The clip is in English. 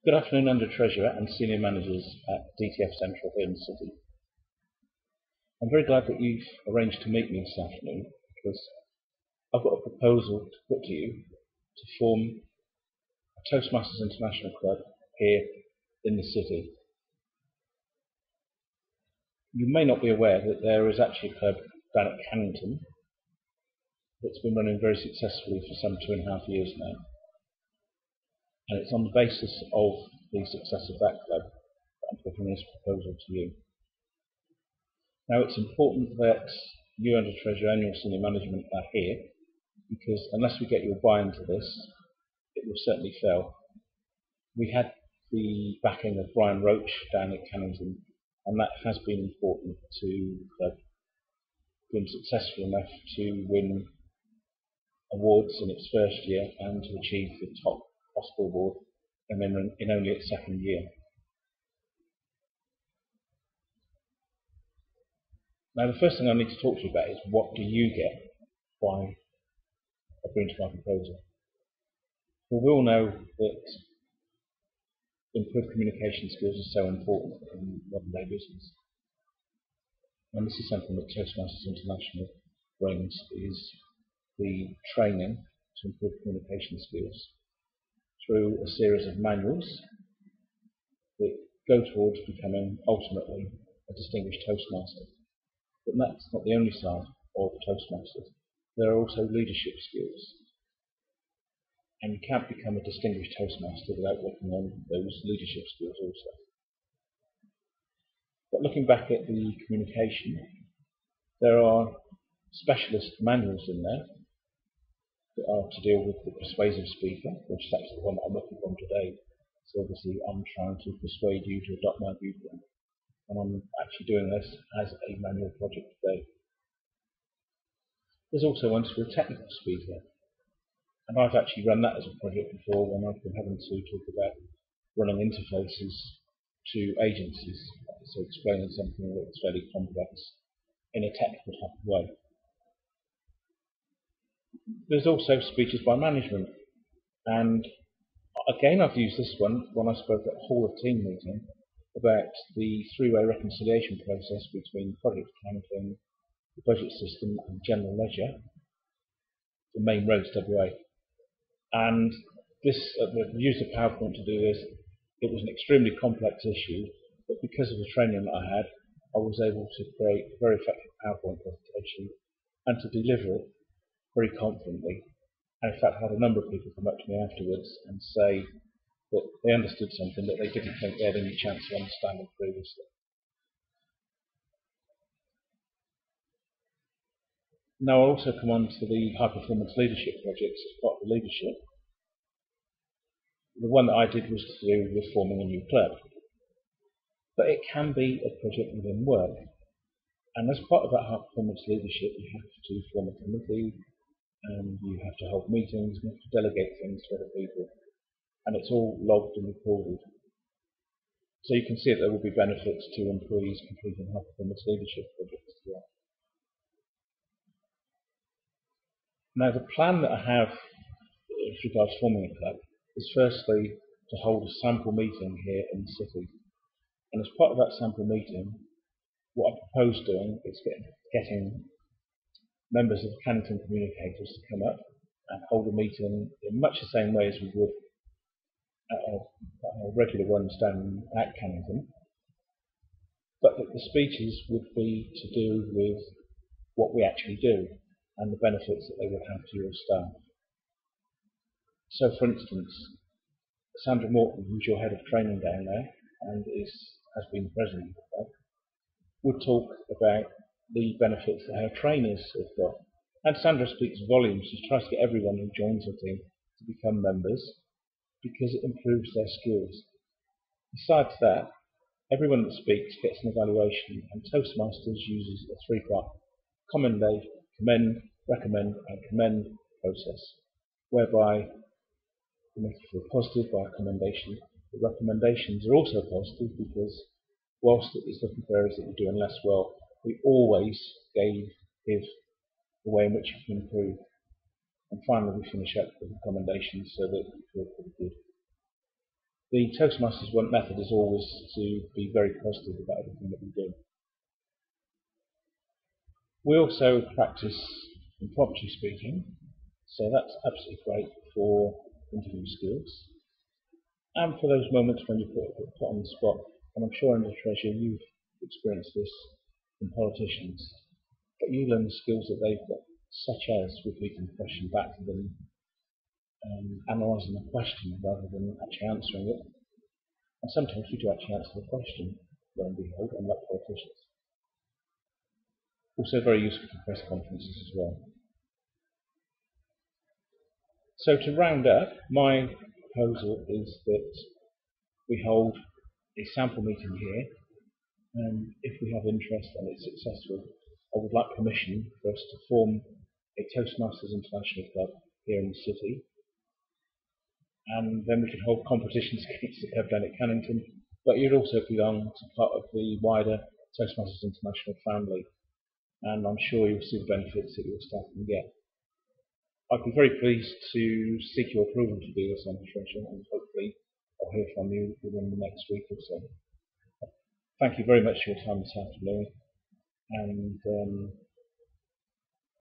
Good afternoon, Under Treasurer and Senior Managers at DTF Central here in the City. I'm very glad that you've arranged to meet me this afternoon because I've got a proposal to put to you to form a Toastmasters International Club here in the City. You may not be aware that there is actually a club down at Cannington that's been running very successfully for some 2.5 years now. And it's on the basis of the success of that club that I'm putting this proposal to you. Now, it's important that you, Under Treasurer, and your senior management are here, because unless we get your buy-in to this, it will certainly fail. We had the backing of Brian Roach down at Cannington, and that has been important to been successful enough to win awards in its first year and to achieve the top possible award in only its second year. Now, the first thing I need to talk to you about is what do you get by agreeing to my proposal? Well, we all know that improved communication skills are so important in modern day business. And this is something that Toastmasters International brings, is the training to improve communication skills through a series of manuals that go towards becoming ultimately a distinguished Toastmaster. But that's not the only side of Toastmasters. There are also leadership skills. And you can't become a distinguished Toastmaster without working on those leadership skills also. But looking back at the communication, there are specialist manuals in there that are to deal with the persuasive speaker, which is actually the one that I'm looking from today. So obviously I'm trying to persuade you to adopt my viewpoint. And I'm actually doing this as a manual project today. There's also one for a technical speaker. And I've actually run that as a project before when I've been having to talk about running interfaces to agencies, so explaining something that's fairly complex in a technical type of way. There's also speeches by management, and again I've used this one when I spoke at a Hall of Team meeting about the three-way reconciliation process between project accounting, the budget system and general ledger, the main roads WA. And this, we've used a PowerPoint to do this. It was an extremely complex issue, but because of the training that I had, I was able to create a very effective PowerPoint presentation and to deliver it very confidently. And in fact, I had a number of people come up to me afterwards and say that they understood something that they didn't think they had any chance of understanding previously. Now I'll also come on to the high performance leadership projects as part of the leadership. The one that I did was to do with forming a new club. But it can be a project within work. And as part of that high performance leadership, you have to form a committee, and you have to hold meetings, and you have to delegate things to other people. And it's all logged and recorded. So you can see that there will be benefits to employees completing high performance leadership projects as well. Now, the plan that I have with regards to forming a club is firstly to hold a sample meeting here in the city. And as part of that sample meeting, what I propose doing is getting members of the Cannington communicators to come up and hold a meeting in much the same way as we would at a regular ones down at Cannington, but that the speeches would be to do with what we actually do and the benefits that they would have to your staff. So, for instance, Sandra Morton, who's your head of training down there and has been president of that, would talk about the benefits that her trainers have got. And Sandra speaks volumes. She tries to get everyone who joins her team to become members because it improves their skills. Besides that, everyone that speaks gets an evaluation, and Toastmasters uses a three-part commend, recommend and commend process, whereby you make you feel positive by a commendation. The recommendations are also positive because whilst it is looking for areas that you're doing less well, we always give the way in which you can improve. And finally, we finish up with recommendations so that you feel pretty good. The Toastmasters method is always to be very positive about everything that we do. We also practice impromptu speaking, so that's absolutely great for interview skills. And for those moments when you put on the spot, and I'm sure in the Treasury you've experienced this from politicians, but you learn the skills that they've got, such as repeating the question back to them, analysing the question rather than actually answering it. And sometimes we do actually answer the question, lo and behold, unlike politicians. Also very useful for press conferences as well. So to round up, my proposal is that we hold a sample meeting here, and if we have interest and it's successful, I would like permission for us to form a Toastmasters International Club here in the city, and then we could hold competitions against the club down at Cannington, but you'd also belong to part of the wider Toastmasters International family, and I'm sure you'll see the benefits that your staff can get. I'd be very pleased to seek your approval to do this on the Treasury, and hopefully I'll hear from you within the next week or so. Thank you very much for your time this afternoon, and